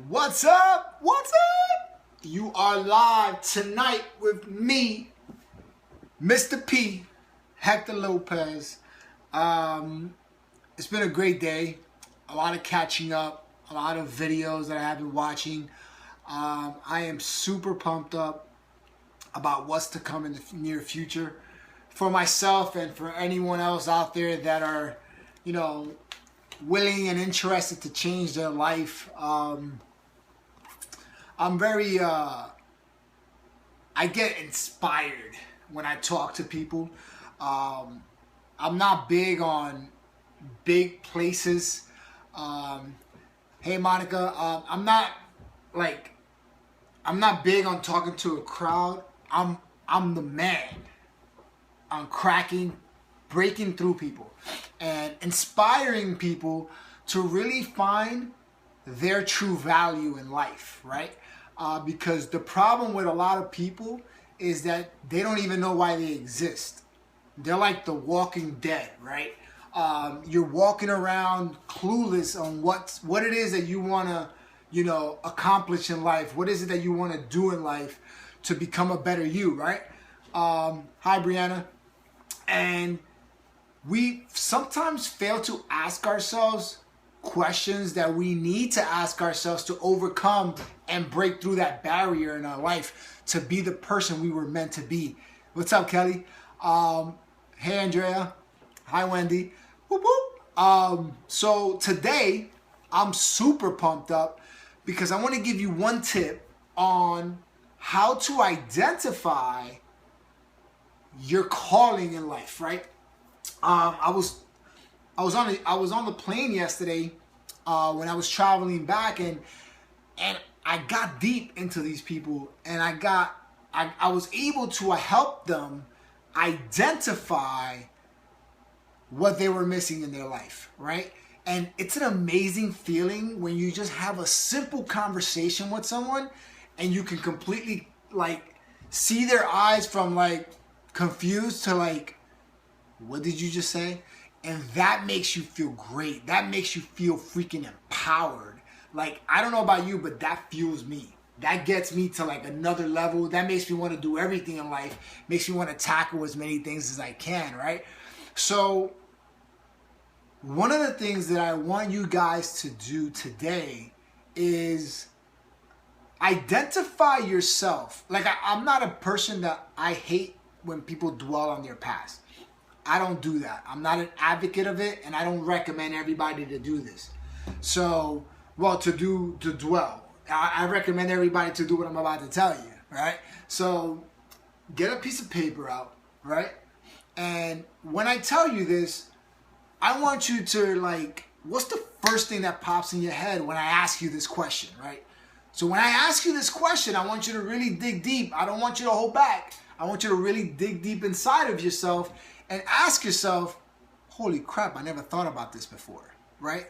What's up? What's up? You are live tonight with me, Mr. P, Hector Lopez. It's been a great day. A lot of catching up, a lot of videos that I have been watching. I am super pumped up about what's to come in the near future for myself and for anyone else out there that are, willing and interested to change their life. I'm very, I get inspired when I talk to people. I'm not big on big places. Hey Monica, I'm not big on talking to a crowd. I'm the man. I'm breaking through people and inspiring people to really find their true value in life, right? Because the problem with a lot of people is that they don't even know why they exist. They're like the walking dead, right? You're walking around clueless on what it is that you want to, accomplish in life. What is it that you want to do in life to become a better you, right? Hi, Brianna. And we sometimes fail to ask ourselves questions that we need to ask ourselves to overcome and break through that barrier in our life to be the person we were meant to be. What's up, Kelly? Hey, Andrea. Hi, Wendy. Whoop, whoop. So today, I'm super pumped up because I want to give you one tip on how to identify your calling in life, right? I was on the plane yesterday when I was traveling back, and I got deep into these people, and I was able to help them identify what they were missing in their life, right? And it's an amazing feeling when you just have a simple conversation with someone and you can completely see their eyes from confused to what did you just say? And that makes you feel great. That makes you feel freaking empowered. I don't know about you, but that fuels me. That gets me to another level. That makes me want to do everything in life. Makes me want to tackle as many things as I can, right? So one of the things that I want you guys to do today is identify yourself. I'm not a person that I hate when people dwell on their past. I don't do that. I'm not an advocate of it, and I don't recommend everybody to do this. So, to dwell. I recommend everybody to do what I'm about to tell you, right? So, get a piece of paper out, right? And when I tell you this, I want you to what's the first thing that pops in your head when I ask you this question, right? So when I ask you this question, I want you to really dig deep. I don't want you to hold back. I want you to really dig deep inside of yourself and ask yourself, holy crap, I never thought about this before, right?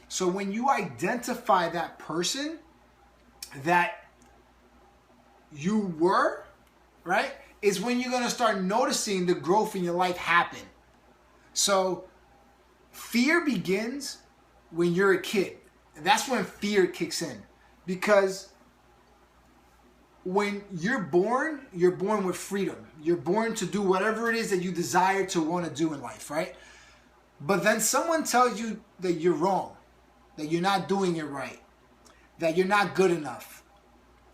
So when you identify that person that you were, right, is when you're going to start noticing the growth in your life happen. So fear begins when you're a kid. That's when fear kicks in. Because when you're born with freedom. You're born to do whatever it is that you desire to want to do in life, right? But then someone tells you that you're wrong, that you're not doing it right, that you're not good enough,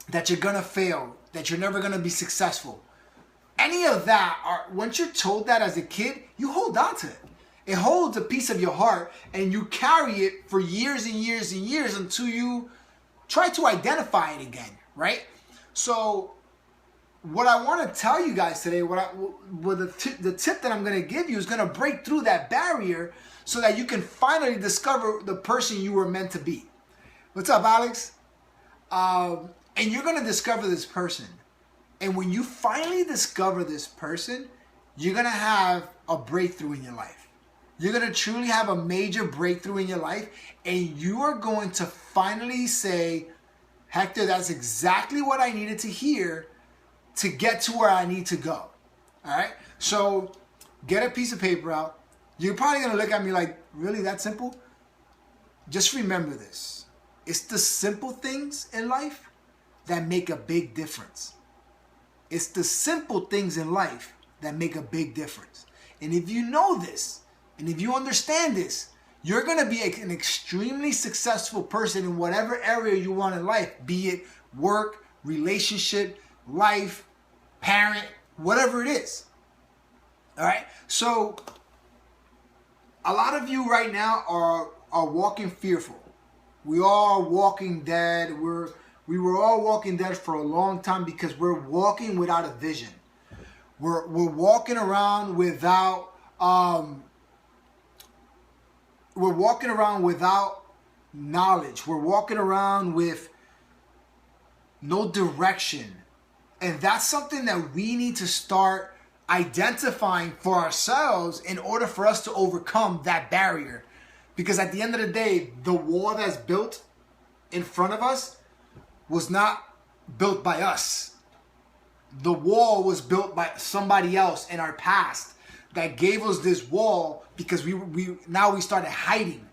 that you're going to fail, that you're never going to be successful. Any of that, once you're told that as a kid, you hold on to it. It holds a piece of your heart, and you carry it for years and years and years until you try to identify it again, right? So what I want to tell you guys today, the tip that I'm going to give you is going to break through that barrier so that you can finally discover the person you were meant to be. What's up, Alex? And you're going to discover this person. And when you finally discover this person, you're going to have a breakthrough in your life. You're going to truly have a major breakthrough in your life, and you are going to finally say, Hector, that's exactly what I needed to hear to get to where I need to go. All right? So get a piece of paper out. You're probably going to look at me like, really, that simple? Just remember this. It's the simple things in life that make a big difference. It's the simple things in life that make a big difference. And if you know this, and if you understand this, you're going to be an extremely successful person in whatever area you want in life, be it work, relationship, life, parent, whatever it is. All right? So a lot of you right now are walking fearful. We all are walking dead. We were all walking dead for a long time because we're walking without a vision. We're walking around without knowledge. We're walking around with no direction. And that's something that we need to start identifying for ourselves in order for us to overcome that barrier. Because at the end of the day, the wall that's built in front of us was not built by us. The wall was built by somebody else in our past that gave us this wall because we started hiding.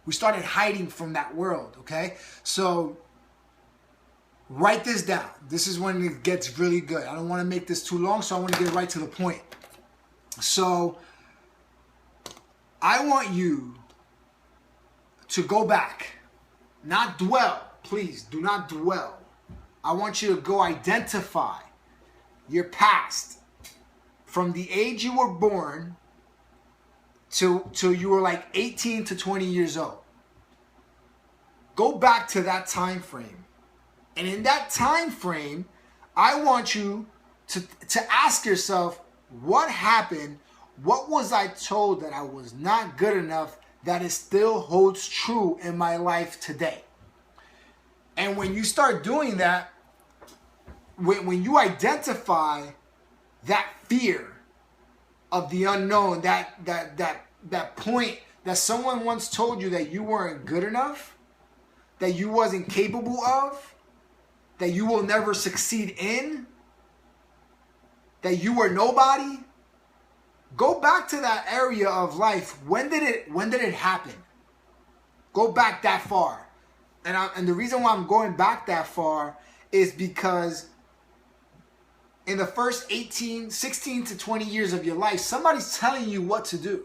We started hiding from that world, okay? So write this down. This is when it gets really good. I don't want to make this too long, so I want to get right to the point. So I want you to go back, not dwell. Please do not dwell. I want you to go identify your past from the age you were born till you were like 18 to 20 years old. Go back to that time frame. And in that time frame, I want you to ask yourself, what happened? What was I told that I was not good enough that it still holds true in my life today? And when you start doing that, when you identify that fear of the unknown, that point that someone once told you that you weren't good enough, that you wasn't capable of, that you will never succeed in, that you were nobody, go back to that area of life. When did it happen? Go back that far. And the reason why I'm going back that far is because in the first 16 to 20 years of your life, somebody's telling you what to do.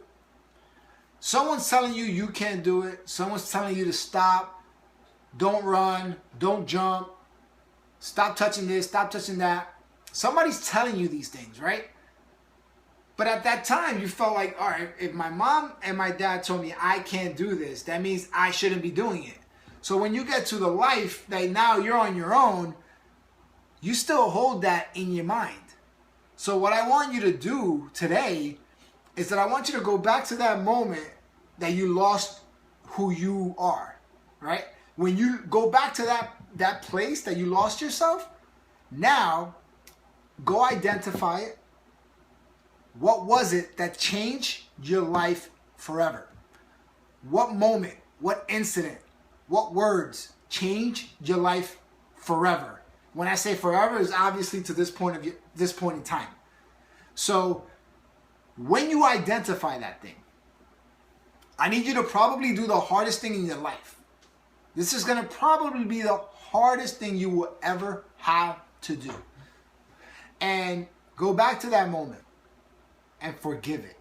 Someone's telling you you can't do it. Someone's telling you to stop, don't run, don't jump, stop touching this, stop touching that. Somebody's telling you these things, right? But at that time, you felt like, all right, if my mom and my dad told me I can't do this, that means I shouldn't be doing it. So when you get to the life that now you're on your own, you still hold that in your mind. So what I want you to do today is that I want you to go back to that moment that you lost who you are, right? When you go back to that place that you lost yourself, now go identify it. What was it that changed your life forever? What moment, what incident, what words changed your life forever? When I say forever, is obviously to this point in time. So when you identify that thing, I need you to probably do the hardest thing in your life. This is going to probably be the hardest thing you will ever have to do. And go back to that moment and forgive it.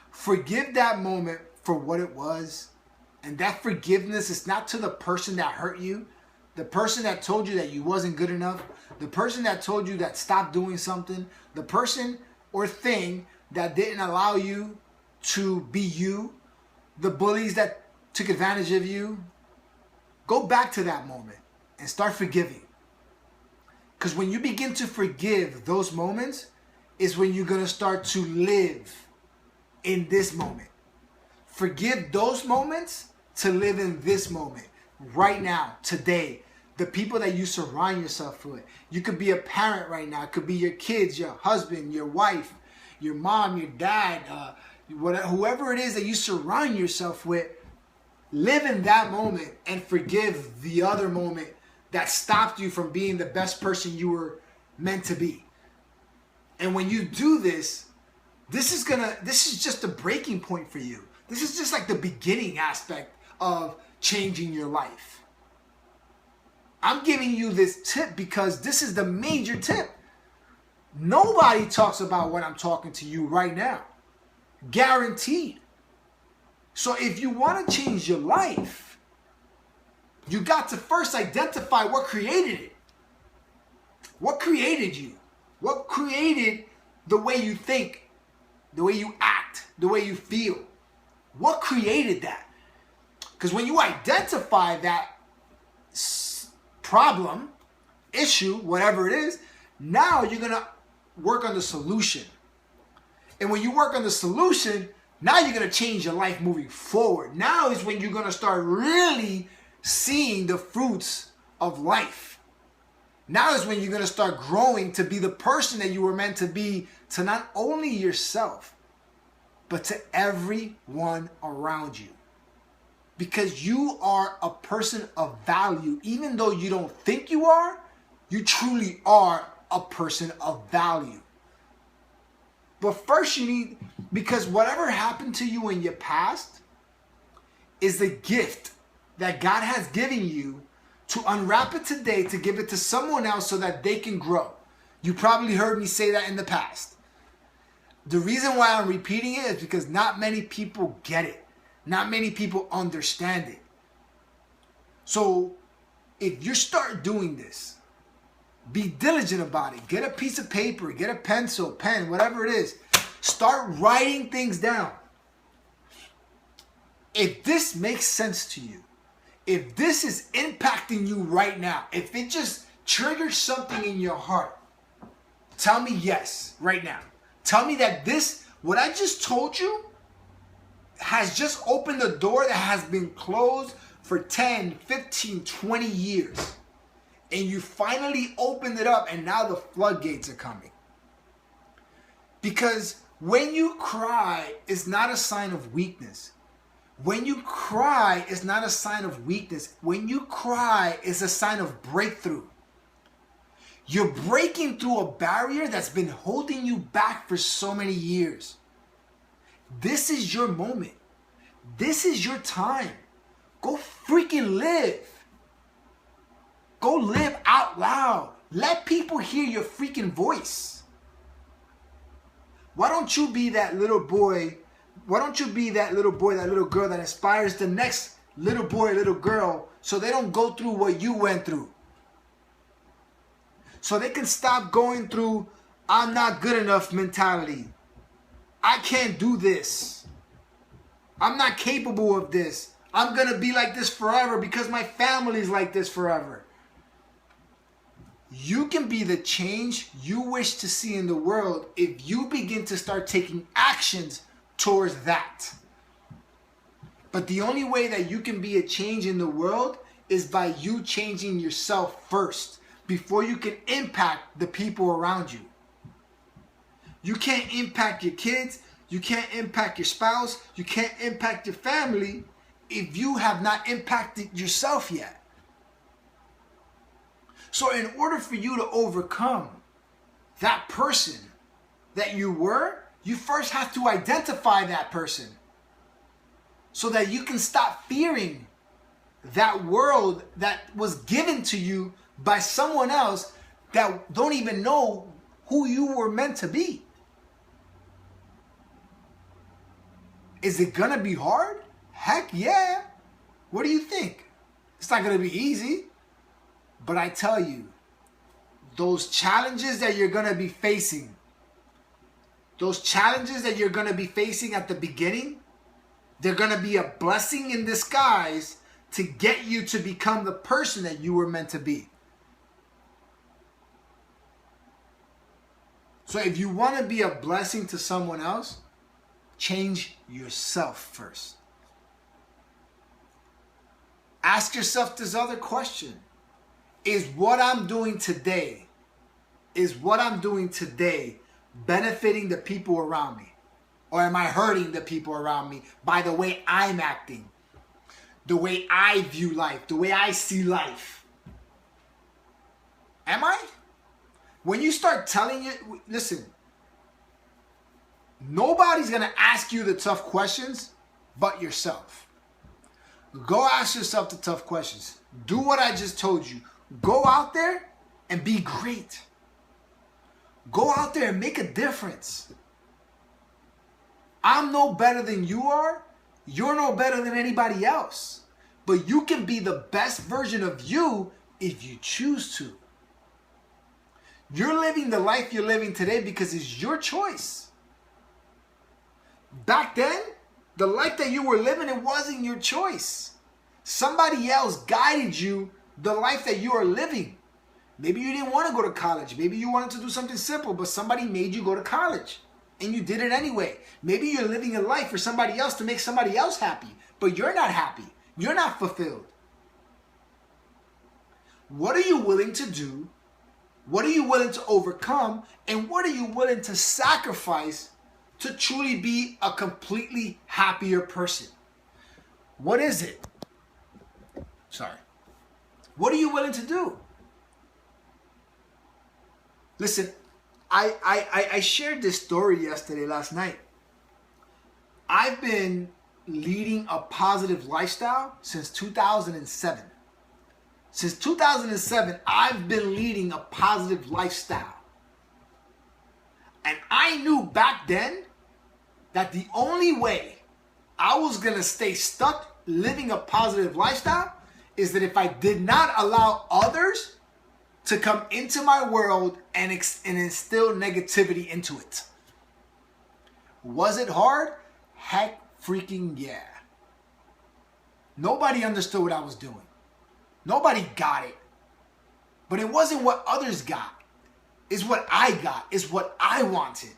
Forgive that moment for what it was. And that forgiveness is not to the person that hurt you, the person that told you that you wasn't good enough, the person that told you that stop doing something, the person or thing that didn't allow you to be you, the bullies that took advantage of you. Go back to that moment and start forgiving. Because when you begin to forgive those moments is when you're going to start to live in this moment. Forgive those moments to live in this moment, right now, today. The people that you surround yourself with. You could be a parent right now. It could be your kids, your husband, your wife, your mom, your dad, whoever it is that you surround yourself with. Live in that moment and forgive the other moment that stopped you from being the best person you were meant to be. And when you do this, this is just a breaking point for you. This is just like the beginning aspect of changing your life. I'm giving you this tip because this is the major tip. Nobody talks about what I'm talking to you right now. Guaranteed. So if you want to change your life, you got to first identify what created it. What created you? What created the way you think, the way you act, the way you feel? What created that? Because when you identify that problem, issue, whatever it is, now you're going to work on the solution. And when you work on the solution, now you're going to change your life moving forward. Now is when you're going to start really seeing the fruits of life. Now is when you're going to start growing to be the person that you were meant to be, to not only yourself, but to everyone around you. Because you are a person of value. Even though you don't think you are, you truly are a person of value. But first you need, because whatever happened to you in your past is the gift that God has given you to unwrap it today, to give it to someone else so that they can grow. You probably heard me say that in the past. The reason why I'm repeating it is because not many people get it. Not many people understand it. So if you start doing this, be diligent about it. Get a piece of paper, get a pencil, pen, whatever it is. Start writing things down. If this makes sense to you, if this is impacting you right now, if it just triggers something in your heart, tell me yes right now. Tell me that this, what I just told you, has just opened a door that has been closed for 10, 15, 20 years. And you finally opened it up and now the floodgates are coming. Because when you cry, it's not a sign of weakness. When you cry, it's not a sign of weakness. When you cry, it's a sign of breakthrough. You're breaking through a barrier that's been holding you back for so many years. This is your moment. This is your time. Go freaking live. Go live out loud. Let people hear your freaking voice. Why don't you be that little boy? Why don't you be that little boy, that little girl that inspires the next little boy, little girl, so they don't go through what you went through? So they can stop going through, I'm not good enough mentality. I can't do this. I'm not capable of this. I'm going to be like this forever because my family's like this forever. You can be the change you wish to see in the world if you begin to start taking actions towards that. But the only way that you can be a change in the world is by you changing yourself first before you can impact the people around you. You can't impact your kids. You can't impact your spouse. You can't impact your family if you have not impacted yourself yet. So in order for you to overcome that person that you were, you first have to identify that person so that you can stop fearing that world that was given to you by someone else that don't even know who you were meant to be. Is it gonna be hard? Heck yeah. What do you think? It's not gonna be easy. But I tell you, those challenges that you're gonna be facing, those challenges that you're gonna be facing at the beginning, they're gonna be a blessing in disguise to get you to become the person that you were meant to be. So if you want to be a blessing to someone else, change yourself first. Ask yourself this other question. Is what I'm doing today benefiting the people around me? Or am I hurting the people around me by the way I'm acting? The way I view life, the way I see life. Am I? When you start telling it, listen, nobody's going to ask you the tough questions but yourself. Go ask yourself the tough questions. Do what I just told you. Go out there and be great. Go out there and make a difference. I'm no better than you are. You're no better than anybody else. But you can be the best version of you if you choose to. You're living the life you're living today because it's your choice. Back then, the life that you were living, it wasn't your choice. Somebody else guided you the life that you are living. Maybe you didn't want to go to college. Maybe you wanted to do something simple, but somebody made you go to college. And you did it anyway. Maybe you're living a life for somebody else to make somebody else happy, but you're not happy. You're not fulfilled. What are you willing to do? What are you willing to overcome? And what are you willing to sacrifice to truly be a completely happier person? What is it? Sorry. What are you willing to do? Listen, I shared this story last night. I've been leading a positive lifestyle since 2007. Since 2007, I've been leading a positive lifestyle. And I knew back then that the only way I was going to stay stuck living a positive lifestyle is that if I did not allow others to come into my world and instill negativity into it. Was it hard? Heck freaking yeah. Nobody understood what I was doing. Nobody got it. But it wasn't what others got. It's what I got. It's what I wanted.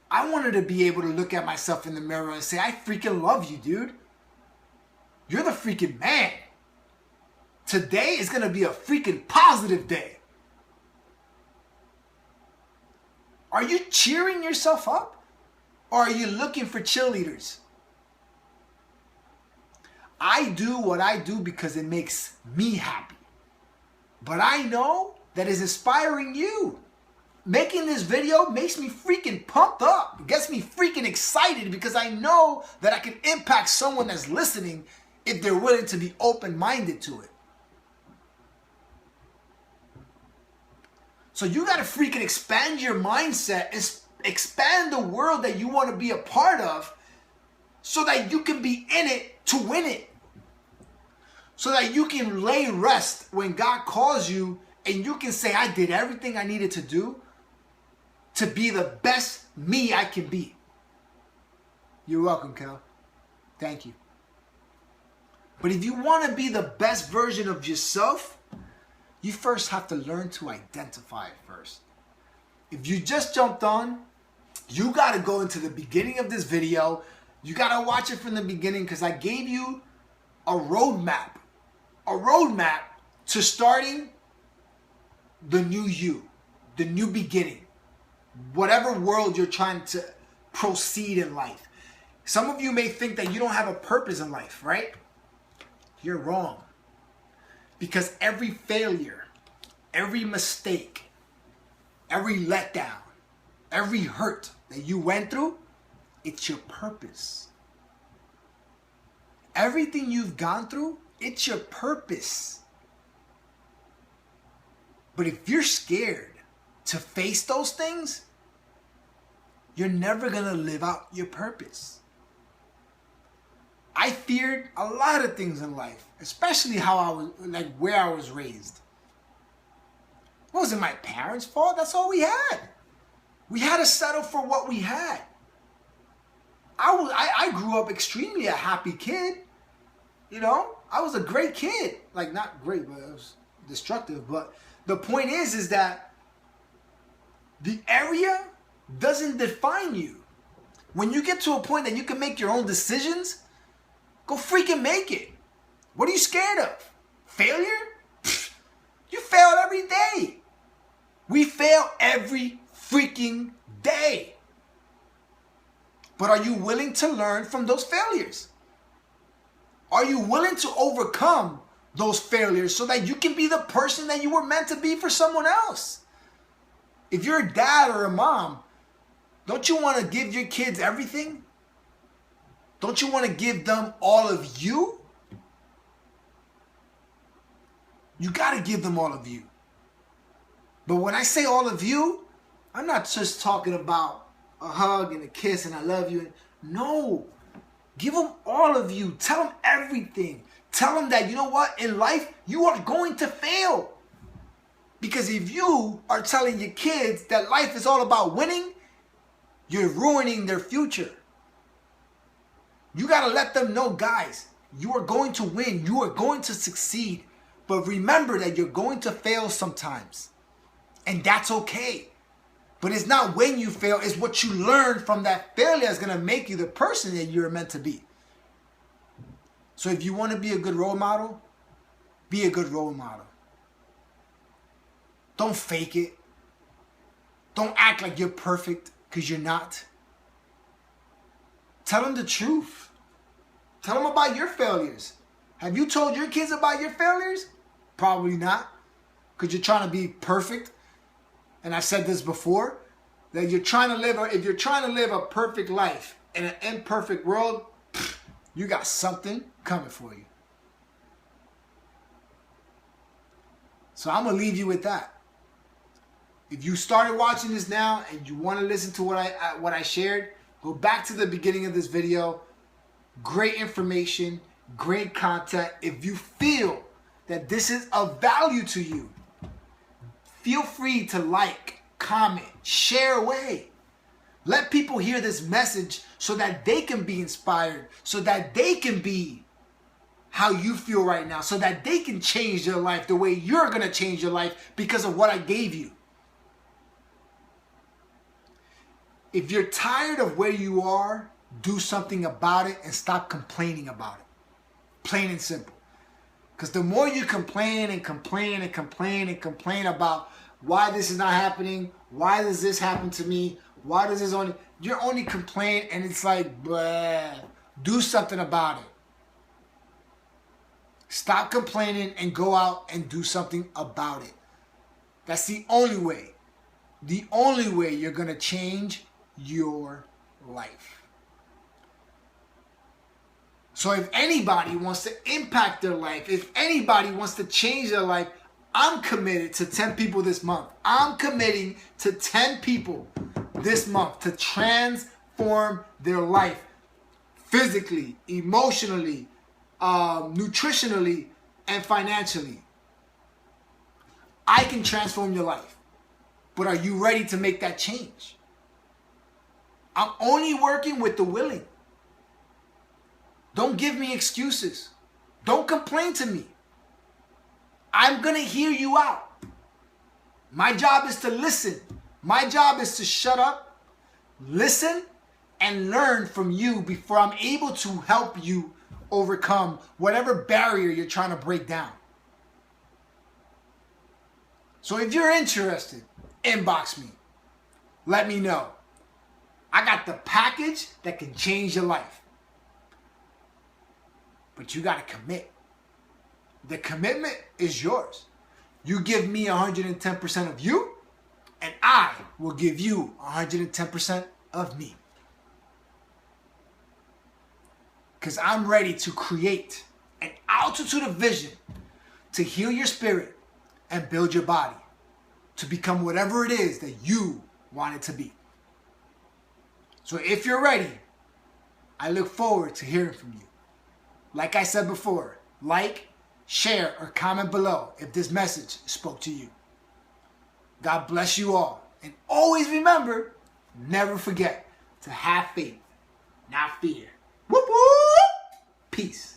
I wanted to be able to look at myself in the mirror and say, I freaking love you, dude. You're the freaking man. Today is going to be a freaking positive day. Are you cheering yourself up? Or are you looking for cheerleaders? I do what I do because it makes me happy. But I know that it's inspiring you. Making this video makes me freaking pumped up. It gets me freaking excited because I know that I can impact someone that's listening if they're willing to be open-minded to it. So you got to freaking expand your mindset and expand the world that you want to be a part of so that you can be in it to win it. So that you can lay rest when God calls you and you can say, I did everything I needed to do to be the best me I can be. You're welcome, Kel. Thank you. But if you want to be the best version of yourself, you first have to learn to identify it first. If you just jumped on, you got to go into the beginning of this video. You got to watch it from the beginning because I gave you a roadmap. A roadmap to starting the new you, the new beginning. Whatever world you're trying to proceed in life. Some of you may think that you don't have a purpose in life, right? You're wrong. Because every failure, every mistake, every letdown, every hurt that you went through, it's your purpose. Everything you've gone through, it's your purpose. But if you're scared to face those things, you're never going to live out your purpose. I feared a lot of things in life, especially how I was, like where I was raised. It wasn't my parents' fault. That's all we had. We had to settle for what we had. I grew up extremely a happy kid. You know, I was a great kid. Like, not great, but it was destructive. But the point is that the area doesn't define you. When you get to a point that you can make your own decisions, go freaking make it. What are you scared of? Failure? You fail every day. We fail every freaking day. But are you willing to learn from those failures? Are you willing to overcome those failures so that you can be the person that you were meant to be for someone else? If you're a dad or a mom, don't you want to give your kids everything? Don't you want to give them all of you? You got to give them all of you. But when I say all of you, I'm not just talking about a hug and a kiss and I love you. No. Give them all of you. Tell them everything. Tell them that, you know what? In life, you are going to fail. Because if you are telling your kids that life is all about winning, you're ruining their future. You got to let them know, guys, you are going to win. You are going to succeed. But remember that you're going to fail sometimes. And that's okay. But it's not when you fail, it's what you learn from that failure that's going to make you the person that you're meant to be. So if you want to be a good role model, be a good role model. Don't fake it. Don't act like you're perfect because you're not. Tell them the truth. Tell them about your failures. Have you told your kids about your failures? Probably not, because you're trying to be perfect. And I said this before, that you're trying to live, if you're trying to live a perfect life in an imperfect world, you got something coming for you. So I'm going to leave you with that. If you started watching this now and you want to listen to what I shared, go back to the beginning of this video. Great information, great content. If you feel that this is of value to you, feel free to like, comment, share away. Let people hear this message so that they can be inspired, so that they can be how you feel right now, so that they can change their life the way you're going to change your life because of what I gave you. If you're tired of where you are, do something about it and stop complaining about it. Plain and simple. Because the more you complain and complain and complain and complain about why this is not happening, why does this happen to me, why does this only, you're only complaining and it's like, bleh. Do something about it. Stop complaining and go out and do something about it. That's the only way. The only way you're going to change your life. So if anybody wants to impact their life, if anybody wants to change their life, I'm committed to 10 people this month. I'm committing to 10 people this month to transform their life physically, emotionally, nutritionally, and financially. I can transform your life. But are you ready to make that change? I'm only working with the willing. Don't give me excuses. Don't complain to me. I'm going to hear you out. My job is to listen. My job is to shut up, listen, and learn from you before I'm able to help you overcome whatever barrier you're trying to break down. So if you're interested, inbox me. Let me know. I got the package that can change your life. But you got to commit. The commitment is yours. You give me 110% of you, and I will give you 110% of me. Because I'm ready to create an altitude of vision to heal your spirit and build your body to become whatever it is that you want it to be. So if you're ready, I look forward to hearing from you. Like I said before, like, share, or comment below if this message spoke to you. God bless you all. And always remember, never forget to have faith, not fear. Whoop whoop! Peace.